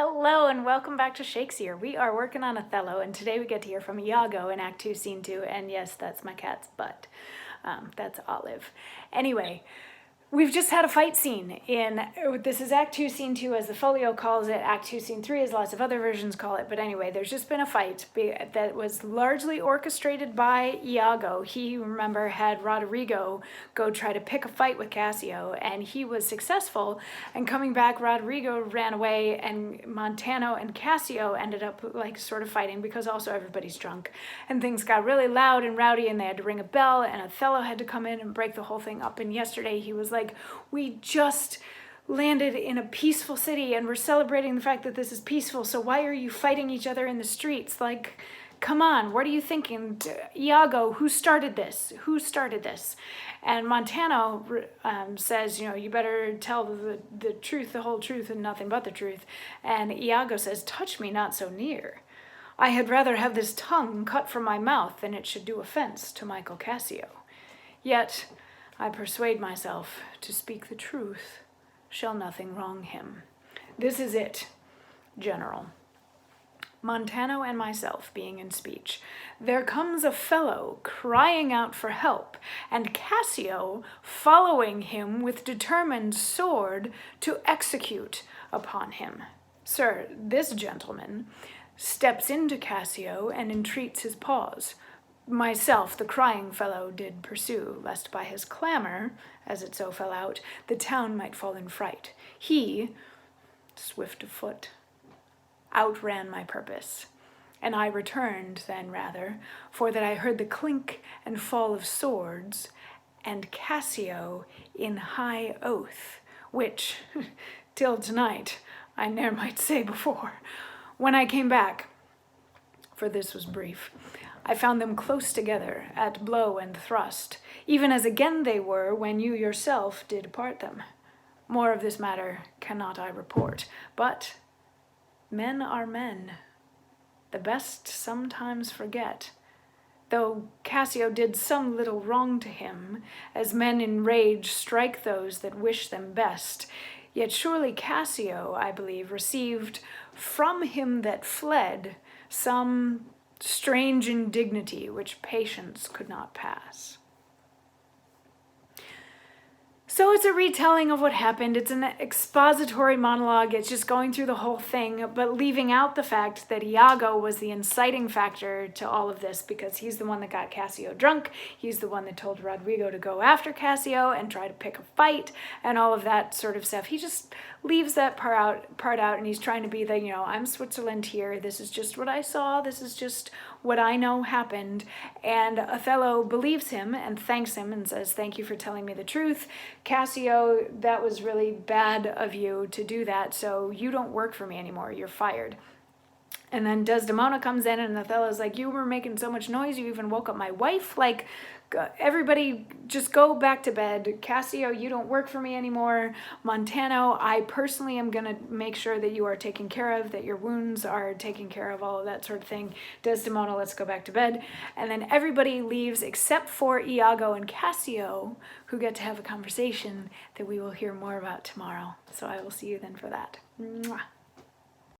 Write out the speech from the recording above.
Hello and welcome back to Shakesyear. We are working on Othello, and today we get to hear from Iago in Act 2, Scene 2, and yes, that's my cat's butt. That's Olive. Anyway, we've just had a fight scene this is Act 2, Scene 2 as the folio calls it, Act 2, Scene 3 as lots of other versions call it, but anyway, there's just been a fight that was largely orchestrated by Iago. He, remember, had Roderigo go try to pick a fight with Cassio, and he was successful, and coming back, Roderigo ran away, and Montano and Cassio ended up sort of fighting because also everybody's drunk, and things got really loud and rowdy, and they had to ring a bell, and Othello had to come in and break the whole thing up, and yesterday he was like, we just landed in a peaceful city and we're celebrating the fact that this is peaceful, so why are you fighting each other in the streets? Like, come on, what are you thinking? Iago, who started this? Who started this? And Montano says, you better tell the truth, the whole truth, and nothing but the truth. And Iago says, touch me not so near. I had rather have this tongue cut from my mouth than it should do offense to Michael Cassio. Yet I persuade myself to speak the truth shall nothing wrong him. This is it, General. Montano and myself being in speech. There comes a fellow crying out for help, and Cassio following him with determined sword to execute upon him. Sir, this gentleman steps into Cassio and entreats his pause. Myself, the crying fellow, did pursue, lest by his clamor, as it so fell out, the town might fall in fright. He, swift of foot, outran my purpose, and I returned then rather, for that I heard the clink and fall of swords, and Cassio in high oath, which, till tonight, I ne'er might say before. When I came back, for this was brief, I found them close together at blow and thrust, even as again they were when you yourself did part them. More of this matter cannot I report, but men are men. The best sometimes forget, though Cassio did some little wrong to him, as men in rage strike those that wish them best. Yet surely Cassio, I believe, received from him that fled some strange indignity which patience could not pass. So it's a retelling of what happened. It's an expository monologue. It's just going through the whole thing, but leaving out the fact that Iago was the inciting factor to all of this because he's the one that got Cassio drunk. He's the one that told Roderigo to go after Cassio and try to pick a fight and all of that sort of stuff. He just leaves that part out, and he's trying to be the, I'm Switzerland here. This is just what I saw. This is just what I know happened. And Othello believes him and thanks him and says, thank you for telling me the truth. Cassio, that was really bad of you to do that, so you don't work for me anymore. You're fired. And then Desdemona comes in, and Othello's like, you were making so much noise, you even woke up my wife. Like, everybody just go back to bed. Cassio, you don't work for me anymore. Montano, I personally am going to make sure that you are taken care of, that your wounds are taken care of, all of that sort of thing. Desdemona, let's go back to bed. And then everybody leaves except for Iago and Cassio, who get to have a conversation that we will hear more about tomorrow. So I will see you then for that. Mwah.